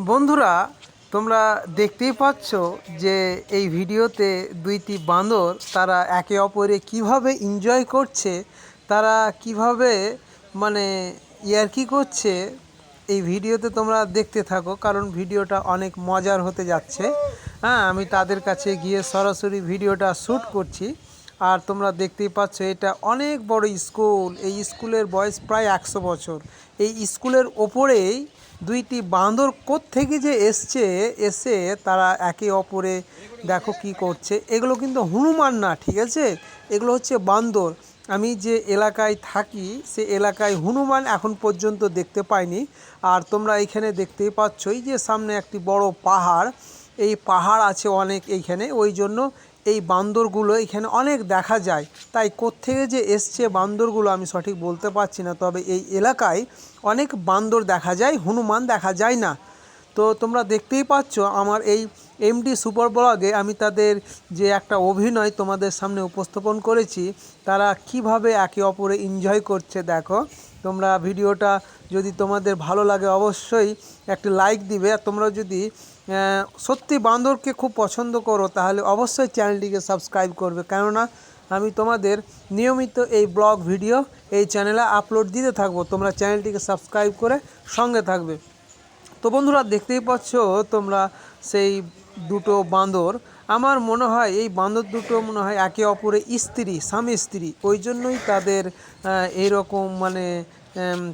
বন্ধুরা, তোমরা দেখতেই পাচ্ছ যে এই ভিডিওতে দুইটি বাঁদর তারা একে অপরে কিভাবে এনজয় করছে, তারা কিভাবে মানে ইয়ার্কি করছে। এই ভিডিওতে তোমরা দেখতে থাকো, কারণ ভিডিওটা অনেক মজার হতে যাচ্ছে। হ্যাঁ, আমি তাদের কাছে গিয়ে সরাসরি ভিডিওটা শ্যুট করছি। আর তোমরা দেখতেই পাচ্ছ এটা অনেক বড় স্কুল। এই স্কুলের বয়স প্রায় 100 বছর। এই স্কুলের ওপরেই দুইটি বাঁদর কোত্থেকে যে এসে তারা একে অপরে দেখো কি করছে। এগুলো কিন্তু হনুমান না, ঠিক আছে, এগুলো হচ্ছে বাঁদর। আমি যে এলাকায় থাকি সে এলাকায় হনুমান এখন পর্যন্ত দেখতে পাইনি। আর তোমরা এইখানে দেখতেই পাচ্ছ এই যে সামনে একটি বড় পাহাড়, এই পাহাড় আছে অনেক এইখানে, ওই জন্য এই বান্দরগুলো এখানে অনেক দেখা যায়। তাই কোত্থেকে যে এসছে বান্দরগুলো আমি সঠিক বলতে পারছি না, তবে এই এলাকায় অনেক বান্দর দেখা যায়, হনুমান দেখা যায় না। তো তোমরা দেখতেই পাচ্ছ আমার এই এমডি সুপার ব্লগে আমি তাদের যে একটা অভিনয় তোমাদের সামনে উপস্থাপন করেছি, তারা কিভাবে একে অপরে এনজয় করছে দেখো। তোমরা ভিডিওটা যদি তোমাদের ভালো লাগে অবশ্যই একটা লাইক দিবে। আর তোমরা যদি সত্যি বান্দরকে খুব পছন্দ করো তাহলে অবশ্যই চ্যানেলটিকে সাবস্ক্রাইব করবে, কেননা আমি তোমাদের নিয়মিত এই ব্লগ ভিডিও এই চ্যানেলে আপলোড দিতে থাকবো। তোমরা চ্যানেলটিকে সাবস্ক্রাইব করে সঙ্গে থাকবে। তো বন্ধুরা, দেখতেই পাচ্ছ তোমরা সেই দুটো বাঁদর। আমার মনে হয় এই বাঁদর দুটো মনে হয় একে অপরে স্ত্রী, স্বামী স্ত্রী, ওই জন্যই তাদের এইরকম মানে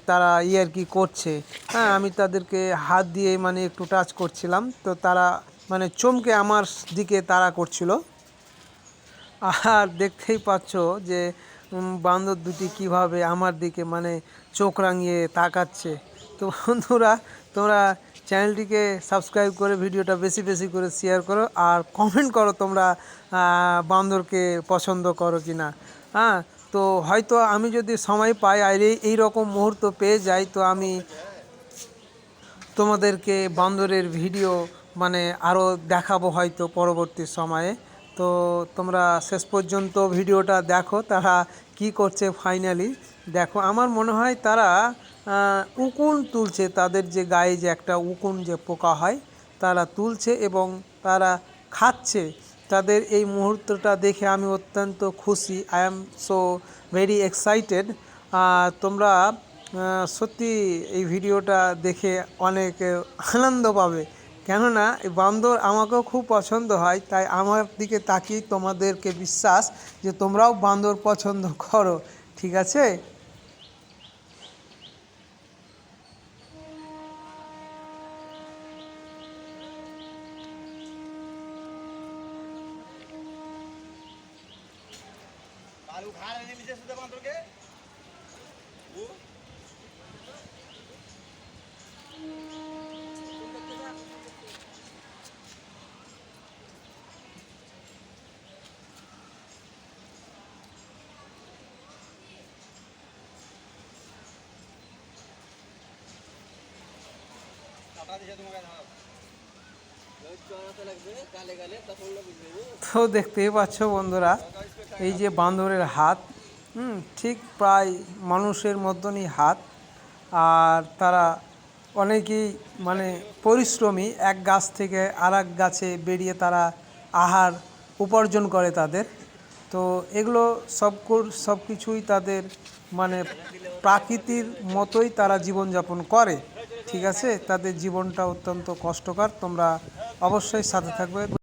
তারা আর কি করছে। হ্যাঁ, আমি তাদেরকে হাত দিয়ে মানে একটু টাচ করছিলাম, তো তারা মানে চমকে আমার দিকে তাড়া করছিল। আর দেখতেই পাচ্ছ যে বান্দর দুটি কিভাবে আমার দিকে মানে চোখ রাঙিয়ে তাকাচ্ছে। তো বন্ধুরা, তোমরা চ্যানেলটিকে সাবস্ক্রাইব করে ভিডিওটা বেশি বেশি করে শেয়ার করো আর কমেন্ট করো তোমরা বান্দরকে পছন্দ করো কি না। হ্যাঁ, তো হয়তো আমি যদি সময় পাই আর এই রকম মুহূর্ত পেয়ে যাই, তো আমি তোমাদেরকে বান্দরের ভিডিও মানে আরও দেখাবো হয়তো পরবর্তী সময়ে। তো তোমরা শেষ পর্যন্ত ভিডিওটা দেখো তারা কি করছে। ফাইনালি দেখো, আমার মনে হয় তারা উকুন তুলছে, তাদের যে গায়ে যে একটা উকুন যে পোকা হয় তারা তুলছে এবং তারা খাচ্ছে। তাদের এই মুহূর্তটা দেখে আমি অত্যন্ত খুশি। I am so very excited. তোমরা সত্যি এই ভিডিওটা দেখে অনেক আনন্দ পাবে, কেননা এই বান্দর আমাকেও খুব পছন্দ হয়। তাই আমার দিকে তাকিয়ে তোমাদেরকে বিশ্বাস যে তোমরাও বান্দর পছন্দ করো, ঠিক আছে। তো দেখতেই পাচ্ছ বন্ধুরা, এই যে বান্দরের হাত ঠিক প্রায় মানুষের মতনই হাত। আর তারা অনেকেই মানে পরিশ্রমী, এক গাছ থেকে আর এক গাছে বেরিয়ে তারা আহার উপার্জন করে তাদের। তো এগুলো সব কিছুই তাদের মানে প্রাকৃতির মতোই তারা জীবনযাপন করে, ঠিক আছে। তাদের জীবনটা অত্যন্ত কষ্টকর। তোমরা অবশ্যই সাথে থাকবে।